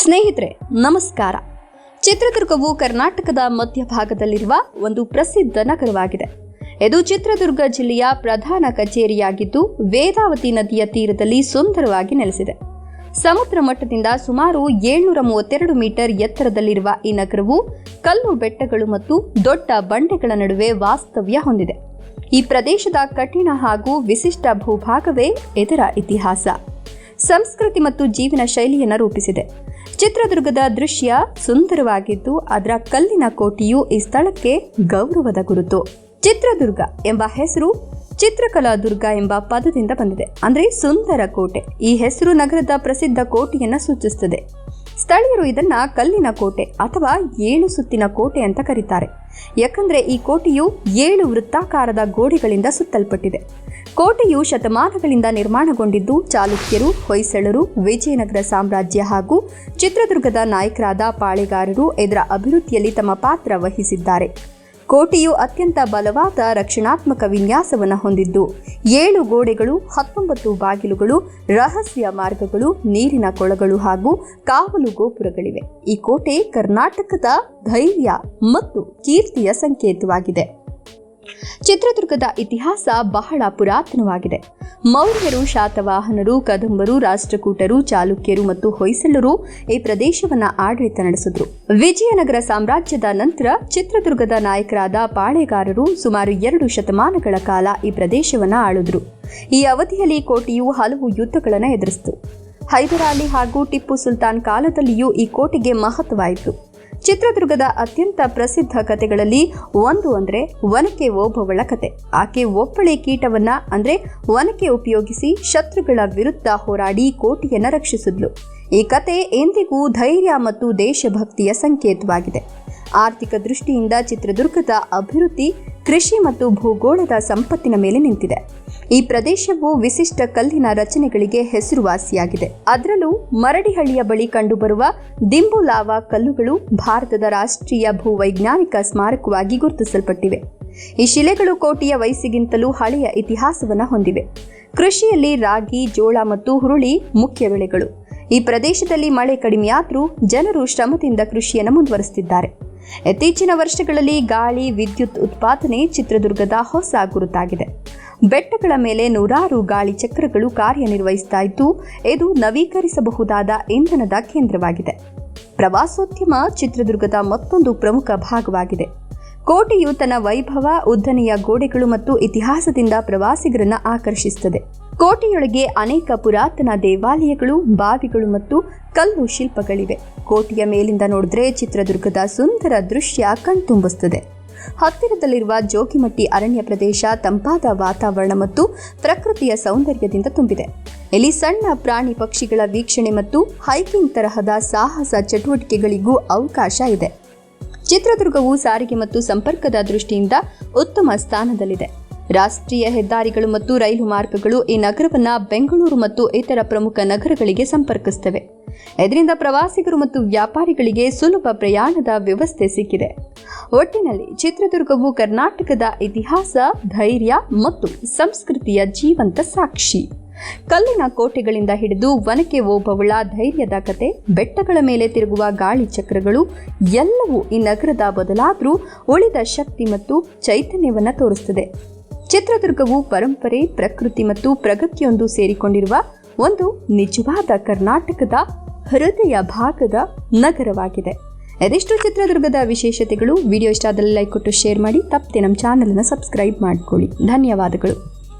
ಸ್ನೇಹಿತರೆ ನಮಸ್ಕಾರ. ಚಿತ್ರದುರ್ಗವು ಕರ್ನಾಟಕದ ಮಧ್ಯಭಾಗದಲ್ಲಿರುವ ಒಂದು ಪ್ರಸಿದ್ಧ ನಗರವಾಗಿದೆ. ಇದು ಚಿತ್ರದುರ್ಗ ಜಿಲ್ಲೆಯ ಪ್ರಧಾನ ಕಚೇರಿಯಾಗಿದ್ದು ವೇದಾವತಿ ನದಿಯ ತೀರದಲ್ಲಿ ಸುಂದರವಾಗಿ ನೆಲೆಸಿದೆ. ಸಮುದ್ರ ಮಟ್ಟದಿಂದ ಸುಮಾರು 732 ಮೀಟರ್ ಎತ್ತರದಲ್ಲಿರುವ ಈ ನಗರವು ಕಲ್ಲು ಬೆಟ್ಟಗಳು ಮತ್ತು ದೊಡ್ಡ ಬಂಡೆಗಳ ನಡುವೆ ವಾಸ್ತವ್ಯ ಹೊಂದಿದೆ. ಈ ಪ್ರದೇಶದ ಕಠಿಣ ಹಾಗೂ ವಿಶಿಷ್ಟ ಭೂಭಾಗವೇ ಇದರ ಇತಿಹಾಸ, ಸಂಸ್ಕೃತಿ ಮತ್ತು ಜೀವನ ಶೈಲಿಯನ್ನು ರೂಪಿಸಿದೆ. ಚಿತ್ರದುರ್ಗದ ದೃಶ್ಯ ಸುಂದರವಾಗಿದ್ದು ಅದರ ಕಲ್ಲಿನ ಕೋಟೆಯು ಈ ಸ್ಥಳಕ್ಕೆ ಗೌರವದ ಗುರುತು. ಚಿತ್ರದುರ್ಗ ಎಂಬ ಹೆಸರು ಚಿತ್ರಕಲಾ ದುರ್ಗ ಎಂಬ ಪದದಿಂದ ಬಂದಿದೆ, ಅಂದರೆ ಸುಂದರ ಕೋಟೆ. ಈ ಹೆಸರು ನಗರದ ಪ್ರಸಿದ್ಧ ಕೋಟೆಯನ್ನು ಸೂಚಿಸುತ್ತದೆ. ಸ್ಥಳೀಯರು ಇದನ್ನ ಕಲ್ಲಿನ ಕೋಟೆ ಅಥವಾ 7 ಸುತ್ತಿನ ಕೋಟೆ ಅಂತ ಕರೀತಾರೆ, ಯಾಕಂದ್ರೆ ಈ ಕೋಟೆಯು 7 ವೃತ್ತಾಕಾರದ ಗೋಡೆಗಳಿಂದ ಸುತ್ತಲ್ಪಟ್ಟಿದೆ. ಕೋಟೆಯು ಶತಮಾನಗಳಿಂದ ನಿರ್ಮಾಣಗೊಂಡಿದ್ದು ಚಾಲುಕ್ಯರು, ಹೊಯ್ಸಳರು, ವಿಜಯನಗರ ಸಾಮ್ರಾಜ್ಯ ಹಾಗೂ ಚಿತ್ರದುರ್ಗದ ನಾಯಕರಾದ ಪಾಳೆಗಾರರು ಇದರ ಅಭಿವೃದ್ಧಿಯಲ್ಲಿ ತಮ್ಮ ಪಾತ್ರ ವಹಿಸಿದ್ದಾರೆ. ಕೋಟೆಯು ಅತ್ಯಂತ ಬಲವಾದ ರಕ್ಷಣಾತ್ಮಕ ವಿನ್ಯಾಸವನ್ನು ಹೊಂದಿದ್ದು 7 ಗೋಡೆಗಳು, 19 ಬಾಗಿಲುಗಳು, ರಹಸ್ಯ ಮಾರ್ಗಗಳು, ನೀರಿನ ಕೊಳಗಳು ಹಾಗೂ ಕಾವಲು ಗೋಪುರಗಳಿವೆ. ಈ ಕೋಟೆ ಕರ್ನಾಟಕದ ಧೈರ್ಯ ಮತ್ತು ಕೀರ್ತಿಯ ಸಂಕೇತವಾಗಿದೆ. ಚಿತ್ರದುರ್ಗದ ಇತಿಹಾಸ ಬಹಳ ಪುರಾತನವಾಗಿದೆ. ಮೌರ್ಯರು, ಶಾತವಾಹನರು, ಕದಂಬರು, ರಾಷ್ಟ್ರಕೂಟರು, ಚಾಲುಕ್ಯರು ಮತ್ತು ಹೊಯ್ಸಳರು ಈ ಪ್ರದೇಶವನ್ನು ಆಡಳಿತ ನಡೆಸಿದ್ರು. ವಿಜಯನಗರ ಸಾಮ್ರಾಜ್ಯದ ನಂತರ ಚಿತ್ರದುರ್ಗದ ನಾಯಕರಾದ ಪಾಳೆಗಾರರು ಸುಮಾರು 2 ಶತಮಾನಗಳ ಕಾಲ ಈ ಪ್ರದೇಶವನ್ನು ಆಳಿದ್ರು. ಈ ಅವಧಿಯಲ್ಲಿ ಕೋಟೆಯು ಹಲವು ಯುದ್ಧಗಳನ್ನು ಎದುರಿಸಿತು. ಹೈದರಾಲಿ ಹಾಗೂ ಟಿಪ್ಪು ಸುಲ್ತಾನ್ ಕಾಲದಲ್ಲಿಯೂ ಈ ಕೋಟೆಗೆ ಮಹತ್ವವಾಯಿತು. ಚಿತ್ರದುರ್ಗದ ಅತ್ಯಂತ ಪ್ರಸಿದ್ಧ ಕಥೆಗಳಲ್ಲಿ ಒಂದು ಅಂದರೆ ಒನಕೆ ಓಬವ್ವಳ ಕತೆ. ಆಕೆ ಒಬ್ಬಳೆ ಕೀಟವನ್ನ ಅಂದರೆ ಒನಕೆ ಉಪಯೋಗಿಸಿ ಶತ್ರುಗಳ ವಿರುದ್ಧ ಹೋರಾಡಿ ಕೋಟೆಯನ್ನು ರಕ್ಷಿಸಿದ್ಲು. ಈ ಕತೆ ಎಂದಿಗೂ ಧೈರ್ಯ ಮತ್ತು ದೇಶಭಕ್ತಿಯ ಸಂಕೇತವಾಗಿದೆ. ಆರ್ಥಿಕ ದೃಷ್ಟಿಯಿಂದ ಚಿತ್ರದುರ್ಗದ ಅಭಿವೃದ್ಧಿ ಕೃಷಿ ಮತ್ತು ಭೂಗೋಳದ ಸಂಪತ್ತಿನ ಮೇಲೆ ನಿಂತಿದೆ. ಈ ಪ್ರದೇಶವು ವಿಶಿಷ್ಟ ಕಲ್ಲಿನ ರಚನೆಗಳಿಗೆ ಹೆಸರುವಾಸಿಯಾಗಿದೆ. ಅದರಲ್ಲೂ ಮರಡಿಹಳ್ಳಿಯ ಬಳಿ ಕಂಡುಬರುವ ದಿಂಬು ಲಾವಾ ಕಲ್ಲುಗಳು ಭಾರತದ ರಾಷ್ಟ್ರೀಯ ಭೂವೈಜ್ಞಾನಿಕ ಸ್ಮಾರಕವಾಗಿ ಗುರುತಿಸಲ್ಪಟ್ಟಿವೆ. ಈ ಶಿಲೆಗಳು ಕೋಟೆಯ ವಯಸ್ಸಿಗಿಂತಲೂ ಹಳೆಯ ಇತಿಹಾಸವನ್ನು ಹೊಂದಿವೆ. ಕೃಷಿಯಲ್ಲಿ ರಾಗಿ, ಜೋಳ ಮತ್ತು ಹುರುಳಿ ಮುಖ್ಯ ಬೆಳೆಗಳು. ಈ ಪ್ರದೇಶದಲ್ಲಿ ಮಳೆ ಕಡಿಮೆಯಾದರೂ ಜನರು ಶ್ರಮದಿಂದ ಕೃಷಿಯನ್ನು ಮುಂದುವರಿಸುತ್ತಿದ್ದಾರೆ. ಇತ್ತೀಚಿನ ವರ್ಷಗಳಲ್ಲಿ ಗಾಳಿ ವಿದ್ಯುತ್ ಉತ್ಪಾದನೆ ಚಿತ್ರದುರ್ಗದ ಹೊಸ ಗುರುತಾಗಿದೆ. ಬೆಟ್ಟಗಳ ಮೇಲೆ ನೂರಾರು ಗಾಳಿ ಚಕ್ರಗಳು ಕಾರ್ಯನಿರ್ವಹಿಸ್ತಾ ಇದ್ದು ಇದು ನವೀಕರಿಸಬಹುದಾದ ಇಂಧನದ ಕೇಂದ್ರವಾಗಿದೆ. ಪ್ರವಾಸೋದ್ಯಮ ಚಿತ್ರದುರ್ಗದ ಮತ್ತೊಂದು ಪ್ರಮುಖ ಭಾಗವಾಗಿದೆ. ಕೋಟೆಯು ತನ್ನ ವೈಭವ, ಉದ್ದನೆಯ ಗೋಡೆಗಳು ಮತ್ತು ಇತಿಹಾಸದಿಂದ ಪ್ರವಾಸಿಗರನ್ನು ಆಕರ್ಷಿಸುತ್ತದೆ. ಕೋಟೆಯೊಳಗೆ ಅನೇಕ ಪುರಾತನ ದೇವಾಲಯಗಳು, ಬಾವಿಗಳು ಮತ್ತು ಕಲ್ಲು ಶಿಲ್ಪಗಳಿವೆ. ಕೋಟೆಯ ಮೇಲಿಂದ ನೋಡಿದ್ರೆ ಚಿತ್ರದುರ್ಗದ ಸುಂದರ ದೃಶ್ಯ ಕಣ್ತುಂಬಿಸುತ್ತದೆ. ಹತ್ತಿರದಲ್ಲಿರುವ ಜೋಗಿಮಟ್ಟಿ ಅರಣ್ಯ ಪ್ರದೇಶ ತಂಪಾದ ವಾತಾವರಣ ಮತ್ತು ಪ್ರಕೃತಿಯ ಸೌಂದರ್ಯದಿಂದ ತುಂಬಿದೆ. ಇಲ್ಲಿ ಸಣ್ಣ ಪ್ರಾಣಿ ಪಕ್ಷಿಗಳ ವೀಕ್ಷಣೆ ಮತ್ತು ಹೈಕಿಂಗ್ ತರಹದ ಸಾಹಸ ಚಟುವಟಿಕೆಗಳಿಗೂ ಅವಕಾಶ ಇದೆ. ಚಿತ್ರದುರ್ಗವು ಸಾರಿಗೆ ಮತ್ತು ಸಂಪರ್ಕದ ದೃಷ್ಟಿಯಿಂದ ಉತ್ತಮ ಸ್ಥಾನದಲ್ಲಿದೆ. ರಾಷ್ಟ್ರೀಯ ಹೆದ್ದಾರಿಗಳು ಮತ್ತು ರೈಲು ಮಾರ್ಗಗಳು ಈ ನಗರವನ್ನ ಬೆಂಗಳೂರು ಮತ್ತು ಇತರ ಪ್ರಮುಖ ನಗರಗಳಿಗೆ ಸಂಪರ್ಕಿಸುತ್ತವೆ. ಇದರಿಂದ ಪ್ರವಾಸಿಗರು ಮತ್ತು ವ್ಯಾಪಾರಿಗಳಿಗೆ ಸುಲಭ ಪ್ರಯಾಣದ ವ್ಯವಸ್ಥೆ ಸಿಕ್ಕಿದೆ. ಒಟ್ಟಿನಲ್ಲಿ ಚಿತ್ರದುರ್ಗವು ಕರ್ನಾಟಕದ ಇತಿಹಾಸ, ಧೈರ್ಯ ಮತ್ತು ಸಂಸ್ಕೃತಿಯ ಜೀವಂತ ಸಾಕ್ಷಿ. ಕಲ್ಲಿನ ಕೋಟೆಗಳಿಂದ ಹಿಡಿದು ಒನಕೆ ಓಬವ್ವಳ ಧೈರ್ಯದ ಕತೆ, ಬೆಟ್ಟಗಳ ಮೇಲೆ ತಿರುಗುವ ಗಾಳಿ ಚಕ್ರಗಳು ಎಲ್ಲವೂ ಈ ನಗರದ ಬದಲಾದರೂ ಉಳಿದ ಶಕ್ತಿ ಮತ್ತು ಚೈತನ್ಯವನ್ನು ತೋರಿಸುತ್ತದೆ. ಚಿತ್ರದುರ್ಗವು ಪರಂಪರೆ, ಪ್ರಕೃತಿ ಮತ್ತು ಪ್ರಗತಿಯೊಂದು ಸೇರಿಕೊಂಡಿರುವ ಒಂದು ನಿಜವಾದ ಕರ್ನಾಟಕದ ಹೃದಯ ಭಾಗದ ನಗರವಾಗಿದೆ. ಅದೆಷ್ಟು ಚಿತ್ರದುರ್ಗದ ವಿಶೇಷತೆಗಳು. ವಿಡಿಯೋ ಇಷ್ಟ ಆದಲ್ಲಿ ಲೈಕ್ ಕೊಟ್ಟು ಶೇರ್ ಮಾಡಿ. ತಪ್ಪದೆ ನಮ್ಮ ಚಾನಲನ್ನು ಸಬ್ಸ್ಕ್ರೈಬ್ ಮಾಡಿಕೊಳ್ಳಿ. ಧನ್ಯವಾದಗಳು.